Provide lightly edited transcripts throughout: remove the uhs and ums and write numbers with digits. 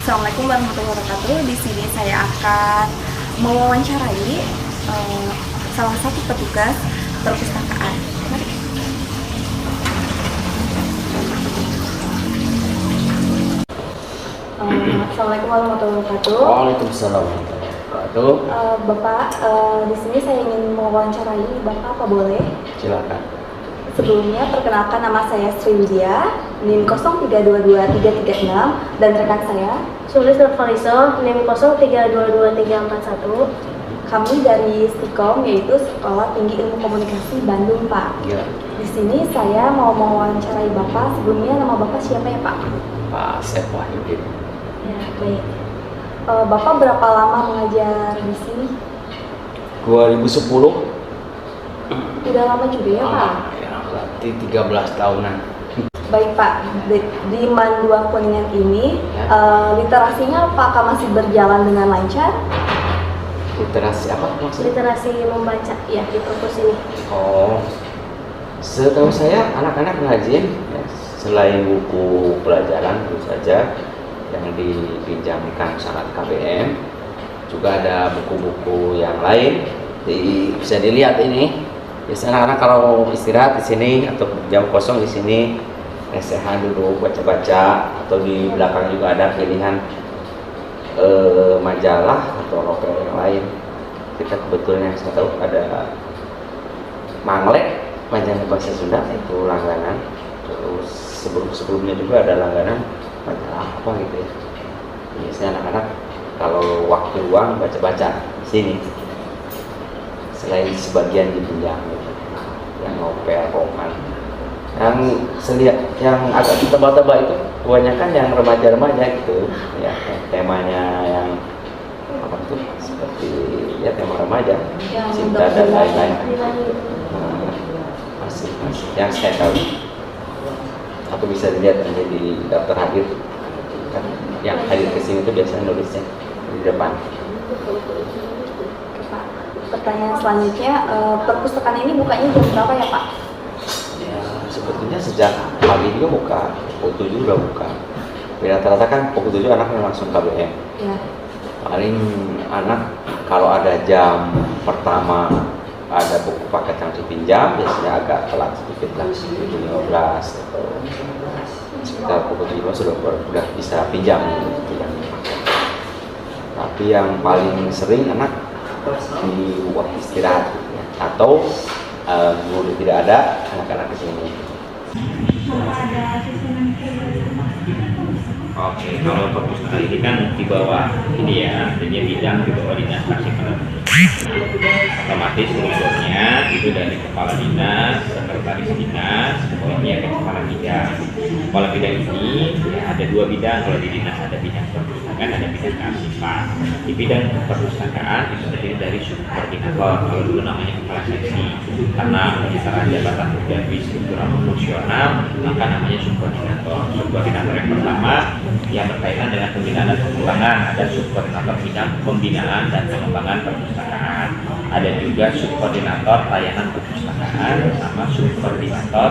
Assalamualaikum warahmatullahi wabarakatuh. Di sini saya akan mewawancarai salah satu petugas perpustakaan. Mari. Assalamualaikum warahmatullahi wabarakatuh. Waalaikumsalam warahmatullahi wabarakatuh. Bapak, di sini saya ingin mewawancarai Bapak, apa boleh? Silakan. Sebelumnya perkenalkan, nama saya Sriwidya, NIM 0322336, dan rekan saya Sulis Nurfaliso, NIM 0322341. Kami dari Stikom, yaitu Sekolah Tinggi Ilmu Komunikasi Bandung, Pak. Ya, Di sini saya mau mewawancarai Bapak. Sebelumnya nama Bapak siapa ya, Pak? Pak Sep Wahyudin. Ya, baik. Bapak berapa lama mengajar di sini? 2010. Udah lama juga ya, Pak? Ya, berarti 13 tahunan. Baik, Pak. Di Manduang Kuningan ini, literasinya apakah masih berjalan dengan lancar? Literasi apa maksudnya? Literasi membaca ya di perpus ini. Oh, setahu saya anak-anak rajin ya, selain buku pelajaran tentu saja yang dipinjamkan saat KBM, juga ada buku-buku yang lain. Bisa dilihat ini. Biasanya anak-anak kalau istirahat di sini atau jam kosong di sini lesehan dulu baca-baca, atau di belakang juga ada pilihan majalah atau novel yang lain. Kita kebetulan yang saya tahu ada Manglek, majalah bahasa Sunda, itu langganan. Terus sebelumnya juga ada langganan majalah apa gitu ya. Biasanya anak-anak kalau waktu luang baca-baca di sini. Selain sebagian dipinjam gitu, yang novel, roman, yang agak tebal-tebal itu kebanyakan yang remaja-remaja gitu ya, temanya yang apa tuh, seperti ya tema remaja, cinta dan lain-lain. Masih yang saya tahu, atau bisa dilihat aja di daftar hadir kan, yang hadir ke sini itu biasanya nulisnya di depan. Pertanyaan selanjutnya, perpustakaan ini bukanya jam berapa ya, Pak? Ya, sebetulnya sejak pagi juga buka, pukul 7 udah buka. Rata-rata kan pukul 7 anaknya langsung KBM. Ya. Paling anak kalau ada jam pertama ada buku paket yang dipinjam, biasanya agak telat sedikit lah, 7.15 atau sekitar pukul 7 sudah bisa pinjam gitu. Tapi yang paling sering anak di waktu istirahat ya, atau guru tidak ada, anak-anak ke sini. Oke, kalau perpustakaan ini kan di bawah ini ya, jadi bidang di bawah dinas Taksipanan. Otomatis unsurnya itu dari kepala dinas, sekretaris dinas, bawahnya ada kepala bidang. Kepala bidang ini ya, ada dua bidang. Kalau di dinas ada bidang perpustakaan, ada bidang kearsipan. Di bidang perpustakaan itu terdiri dari subkoordinator, kalau dulu namanya kepala seksi. Karena pembicaraan jabatan berganti struktural fungsional, maka namanya subkoordinator. Subkoordinator yang pertama yang berkaitan dengan pembinaan dan pengembangan, ada subkoordinator bidang pembinaan dan pengembangan perpustakaan. Ada juga subkoordinator layanan perpustakaan sama subkoordinator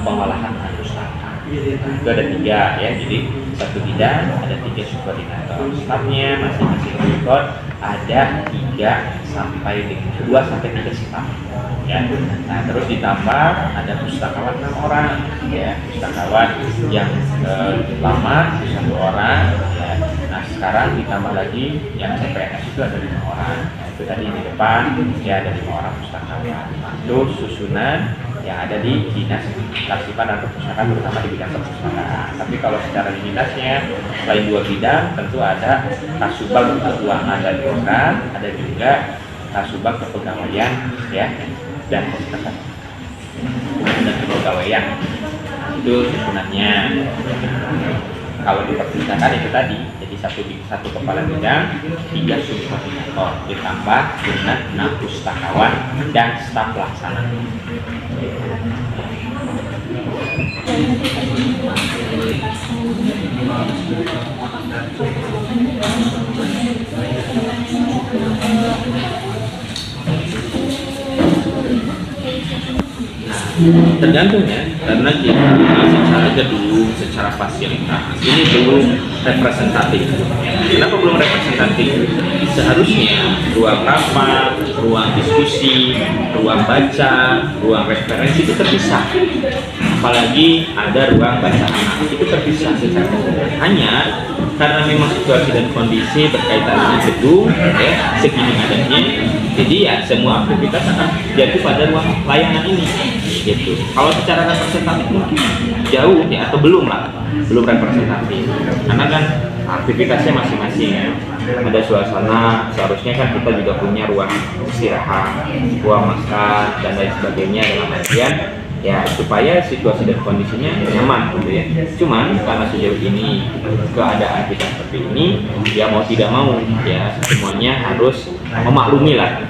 pengolahan perpustakaan. Itu ada 3 ya, jadi satu bidang ada 3 subkoordinator. Stafnya masing-masing subkord ada 2 sampai 3 staf ya. Nah, terus ditambah ada pustakawan 6 orang ya, pustakawan yang lama 1 orang ya. Nah, sekarang ditambah lagi yang CPNS itu ada 5 orang. Nah, itu tadi di depan ya ada 5 orang pustakawan. Itu susunan yang ada di dinas kearsipan dan perpustakaan, terutama di bidang perpustakaan. Tapi kalau secara di dinasnya selain 2 bidang tentu ada kasubag keuangan dan program, ada juga kasubag kepegawaian ya, dan kepegawaian. Itu susunannya. Kalau di perpustakaan itu tadi jadi satu kepala bidang, 3 subkoordinator, ditambah dengan 6 pustakawan dan staf pelaksana. Tergantung ya, karena kita secara gedung, secara fasilitas ini belum representatif. Kenapa belum representatif? Seharusnya ruang rapat, ruang diskusi, ruang baca, ruang referensi itu terpisah. Apalagi ada ruang baca anak, itu terpisah secara umum. Hanya karena memang situasi dan kondisi berkaitan dengan gedung, ya, segini adanya, jadi ya semua aktivitas akan jatuh pada ruang layanan ini. Gitu. Kalau secara representatif mungkin jauh ya, atau belum representatif, karena kan aktivitasnya masing-masing ya. Ada suasana, seharusnya kan kita juga punya ruang istirahat, ruang makan dan lain sebagainya, dalam artian ya supaya situasi dan kondisinya nyaman gitu ya. Cuman karena sejauh ini keadaan kita seperti ini, ya mau tidak mau ya semuanya harus memaklumi lah.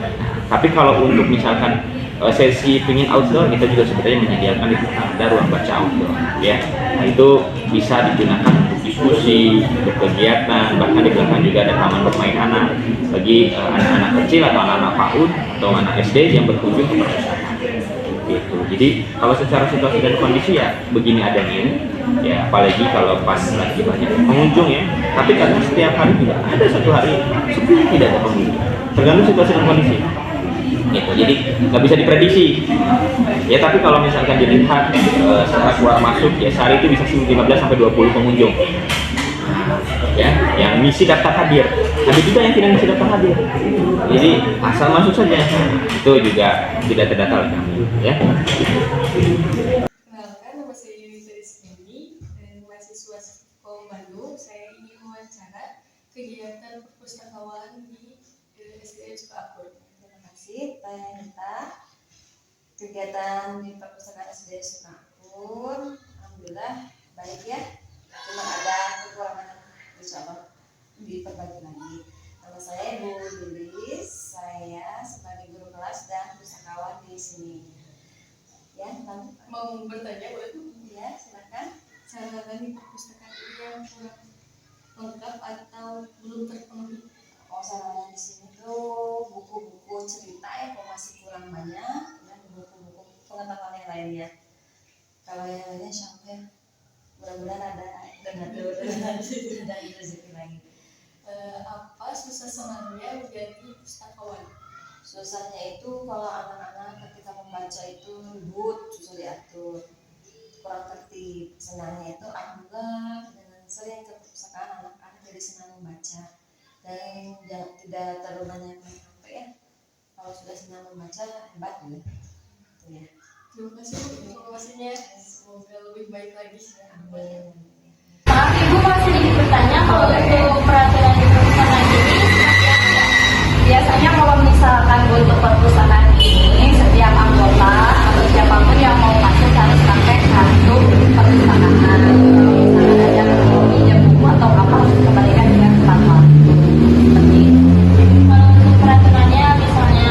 Tapi kalau untuk misalkan sesi pingin outdoor, kita juga sebenarnya menyediakan itu ada ruang baca outdoor ya. Nah, itu bisa digunakan untuk diskusi, untuk kegiatan, bahkan di belakang juga ada taman bermain anak bagi anak-anak kecil atau anak-anak PAUD atau anak SD yang berkunjung ke perpustakaan. Gitu. Jadi kalau secara situasi dan kondisi ya begini adanya ya, apalagi kalau pas lagi banyak pengunjung ya. Tapi karena setiap hari juga ada satu hari sepi tidak ada pengunjung, tergantung situasi dan kondisi. Gitu. Jadi nggak bisa diprediksi ya. Tapi kalau misalkan dilihat secara keluar masuk ya, sehari itu bisa 15 sampai 20 pengunjung ya, yang misi daftar hadir. Ada juga yang tidak misi daftar hadir, jadi asal masuk saja, itu juga tidak terdata oleh kami ya. Kenalkan, nama saya Yunita Rizkyani dan mahasiswa Sekolah Bandung. Saya ingin mewawancara kegiatan perpustakaan di SDN Sukaakun. Terima kasih, Teh Nita. Kegiatan di perpustakaan SD Sukaakun, alhamdulillah baik ya. Cuma ada kekurangan, insya Allah diperbaiki lagi. Nama saya Bu Lilis, saya sebagai guru kelas dan pustakawan di sini. Ya, lanjut. Mau bertanya boleh Bu? Ya, silakan. Sarana di perpustakaan ini yang kurang lengkap atau belum terpenuhi? Oh, sarana di sini tuh buku-buku cerita ya, kok masih kurang banyak, dan buku-buku pengetahuan yang lainnya. Kalau yang lainnya sampai mudah-mudahan ada rezeki lagi. Apa susah sebenarnya menjadi pustakawan? Susahnya itu kalau anak-anak ketika membaca itu ribut, susah diatur, kurang tertib. Senangnya itu alhamdulillah dengan sering ke perpustakaan anak-anak jadi senang membaca dan tidak terlalu banyak main HP ya. Kalau sudah senang membaca hebat ya. Ya. Terima kasih Bu informasinya. Semoga lebih baik lagi. Amin. Maaf Ibu, masih ingin bertanya kalau untuk peraturan di perpustakaan ini seperti apa ya? Biasanya kalau misalkan untuk perpustakaan ini setiap anggota atau siapapun yang mau masuk harus pakai kartu perpustakaan. Kalau misalkan ada mau pinjam buku atau apa harus dikembalikan dengan tepat. Seperti itu. Kalau untuk peraturannya misalnya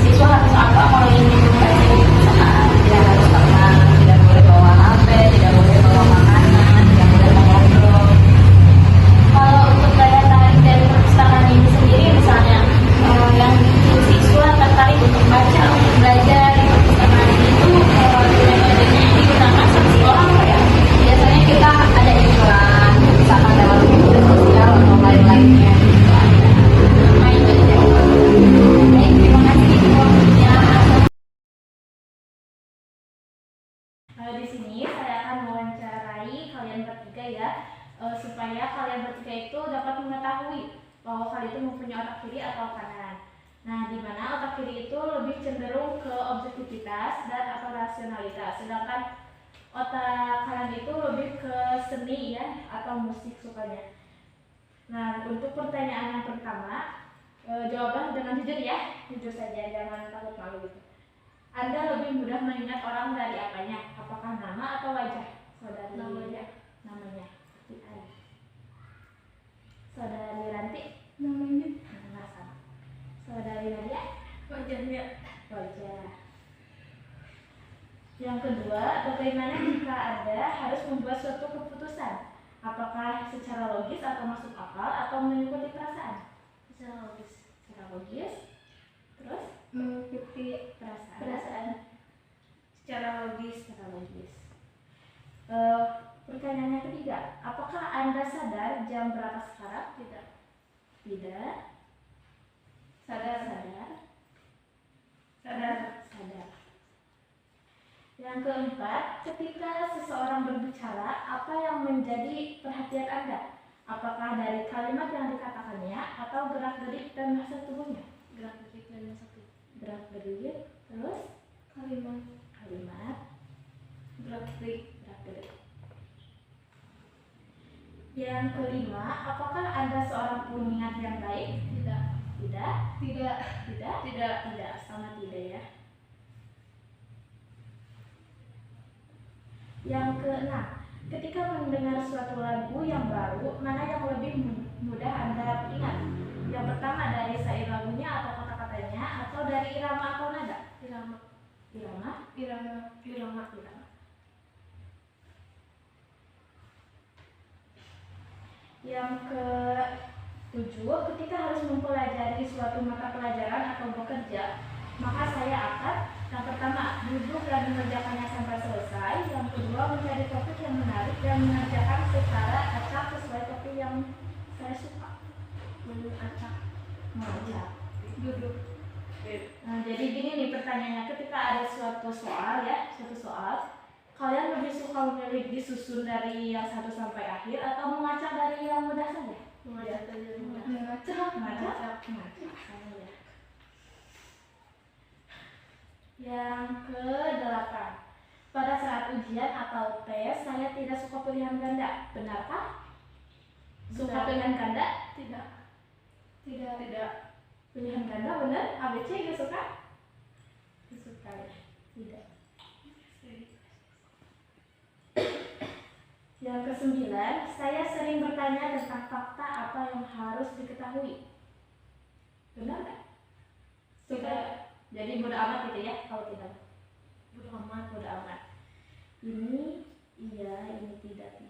siswa harus apa kalau ingin membaca di perpustakaan? Tidak harus tenang, tidak boleh bawa HP, tidak boleh bawa makanan, tidak boleh mengobrol. Kalau untuk daya tarik dari perpustakaan ini sendiri, misalnya yang bikin siswa tertarik untuk baca, untuk belajar di perpustakaan ini itu metodenya digunakan seperti orang apa ya? Biasanya kita ada iklan, misalkan lewat media sosial atau lain-lainnya gitu ada. Nah itu aja. Baik, terima kasih Ibu waktunya. Di sini saya akan mewawancarai kalian bertiga ya, supaya kalian bertiga itu dapat mengetahui bahwa kalian itu mempunyai otak kiri atau kanan. Nah, di mana otak kiri itu lebih cenderung ke objektivitas dan atau rasionalitas, sedangkan otak kanan itu lebih ke seni ya atau musik sukanya. Nah, untuk pertanyaan yang pertama, jawaban dengan jujur ya, jujur saja, jangan takut malu gitu. Anda lebih mudah mengingat orang dari apanya? Apakah nama atau wajah? Saudari namanya. Saudari Ranti namanya. Nah, sama. Saudari Nadia Wajahnya. wajah. Yang kedua, bagaimana jika Anda harus membuat suatu keputusan? Apakah secara logis atau masuk akal atau mengikuti perasaan? Secara logis. Secara logis. Terus mengikuti perasaan. secara logis. Pertanyaan yang ketiga, apakah Anda sadar jam berapa sekarang? Tidak. Sadar. Yang keempat, ketika seseorang berbicara, apa yang menjadi perhatian Anda? Apakah dari kalimat yang dikatakannya atau gerak-gerik dan bahasa tubuhnya? Gerak-gerik dan bahasa tubuh. Gerak-gerik, terus Kalimat. gerak-gerik. Yang kelima, apakah Anda seorang pengingat yang baik? Tidak, sama tidak ya. Yang keenam, ketika mendengar suatu lagu yang baru, mana yang lebih mudah Anda ingat? Yang pertama dari syair lagunya atau kata-katanya, atau dari irama atau nada? Irama. Yang ke-7, ketika harus mempelajari suatu mata pelajaran atau bekerja, maka saya akan yang pertama duduk dan mengerjakannya sampai selesai. Yang kedua mencari topik yang menarik dan mengerjakan secara acak sesuai topik yang saya suka. Mengacak. Duduk. Nah, jadi gini nih pertanyaannya, ketika ada suatu soal, kalian lebih suka memilih disusun dari yang 1 sampai akhir atau mengacak dari yang mudah saja? Mengacak saja. Mengacak. Yang ke-8, pada saat ujian atau tes saya tidak suka pilihan ganda, benarkah? Suka pilihan ganda? Tidak. Pilihan ganda benar? ABC gak suka? Suka ya? Tidak. Yang ke-9, saya sering bertanya tentang fakta apa yang harus diketahui. Benar nggak? Suka. Jadi bodo amat gitu ya, kalau tidak. Bodo amat. Ini iya, ini tidak.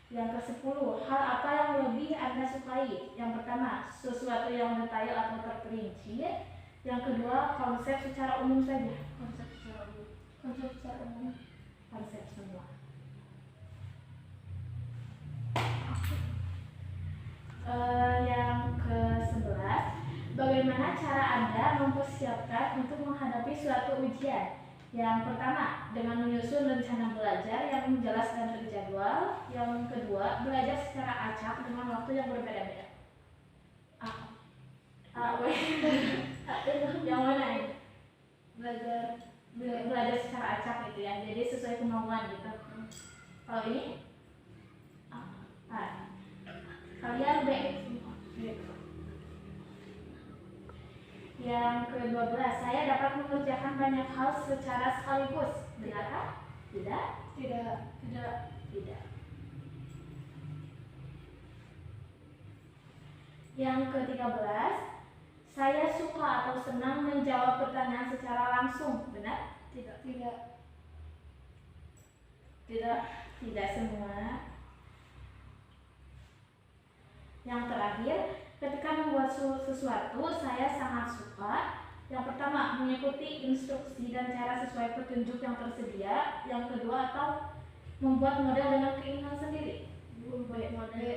Yang ke-10, hal apa yang lebih Anda sukai? Yang pertama, sesuatu yang detail atau terperinci. Yang kedua, konsep secara umum saja. Konsep semua. Yang ke-11, bagaimana cara Anda mempersiapkan untuk menghadapi suatu ujian? Yang pertama, dengan menyusun rencana belajar yang jelas dan terjadwal. Yang kedua, belajar secara acak dengan waktu yang berbeda-beda. Yang mana ini? Belajar secara acak gitu ya, jadi sesuai kemauan gitu. Kalau ini? Kalian B. Yang ke-12, saya dapat mengerjakan banyak hal secara sekaligus. Benarkah? Tidak. Yang ke-13, saya suka atau senang menjawab pertanyaan secara langsung. Benar? Tidak semua. Yang terakhir, ketika membuat sesuatu, saya sangat suka. Yang pertama, mengikuti instruksi dan cara sesuai petunjuk yang tersedia. Yang kedua, atau membuat model dengan keinginan sendiri. Baik model.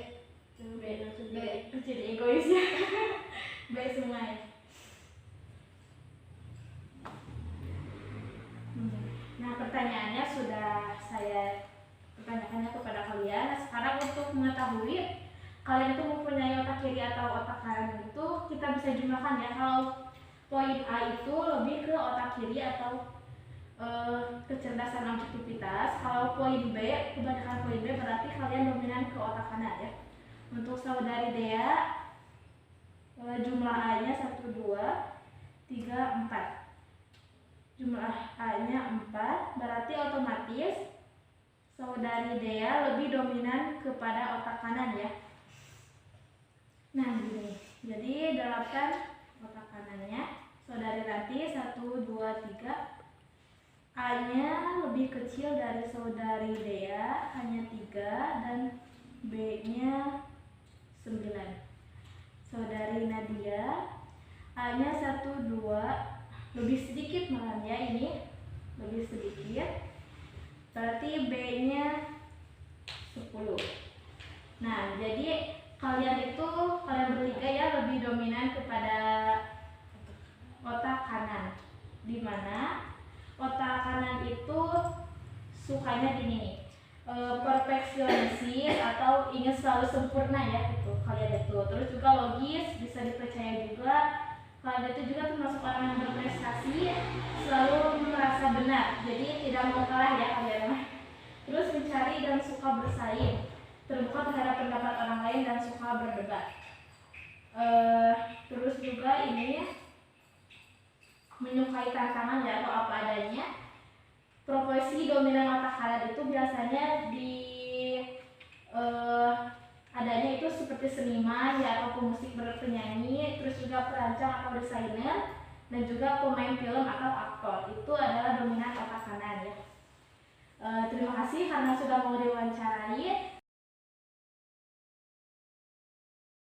Jadi egois ya. Baik semua ya. Nah, pertanyaannya sudah saya pertanyakannya kepada kalian. Nah, sekarang untuk mengetahui kalian itu mempunyai otak kiri atau otak kanan itu kita bisa jumlahkan ya. Kalau poin A itu lebih ke otak kiri atau kecerdasan objektivitas. Kalau poin B, kebanyakan poin B berarti kalian dominan ke otak kanan ya. Untuk saudari Dea jumlah A-nya 1, 2, 3, 4. Jumlah A-nya 4, berarti otomatis saudari Dea lebih dominan kepada otak kanan ya. Nah gini, jadi dapatkan otak kanannya. Saudari Ranti 1, 2, 3. A-nya lebih kecil dari saudari Dea, hanya 3, dan B-nya 9. Saudari Nadia A-nya 1, 2, lebih sedikit malah ya, ini lebih sedikit, berarti B-nya 10. Nah, jadi kalian bertiga ya lebih dominan kepada otak kanan, dimana otak kanan itu sukanya gini, perfeksionis atau ingin selalu sempurna ya, itu kalian itu. Terus juga logis, bisa dipercaya juga. Kalian itu juga termasuk orang yang berprestasi, selalu merasa benar, jadi tidak mau kalah ya kalian. Terus mencari dan suka bersaing, terbuka terhadap pendapat orang lain dan suka berdebat. Terus juga ini menyukai tantangan ya, atau apa adanya. Profesi dominan otak kalian itu biasanya adanya itu seperti seniman ya, atau pemusik berpenyanyi, terus juga perancang atau desainer, dan juga pemain film atau aktor. Itu adalah dominan otak kanan ya. Terima kasih karena sudah mau diwawancarai.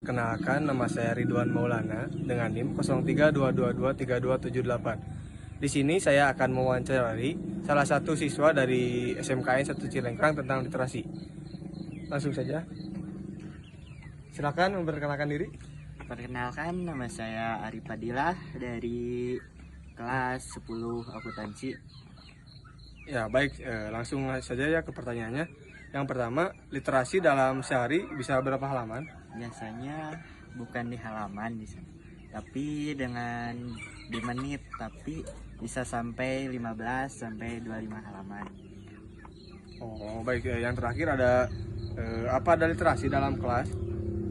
Kenalkan, nama saya Ridwan Maulana dengan NIM 0322232278. Di sini saya akan mewawancarai salah satu siswa dari SMKN 1 Cilengkrang tentang literasi. Langsung saja. Silakan memperkenalkan diri. Perkenalkan, nama saya Arif Fadilah dari kelas 10 akuntansi. Ya, baik, langsung saja ya ke pertanyaannya. Yang pertama, literasi dalam sehari bisa berapa halaman? Biasanya bukan di halaman bisa, tapi di menit, tapi bisa sampai 15 sampai 25 halaman. Oh, baik. Yang terakhir ada literasi dalam kelas?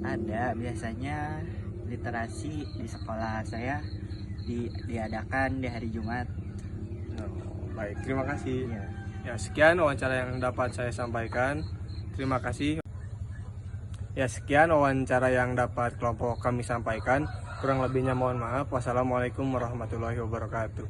Ada, biasanya literasi di sekolah saya diadakan di hari Jumat. Oh, baik, terima kasih. Ya. Ya, sekian wawancara yang dapat saya sampaikan. Terima kasih. Ya, sekian wawancara yang dapat kelompok kami sampaikan. Kurang lebihnya mohon maaf. Wassalamualaikum warahmatullahi wabarakatuh.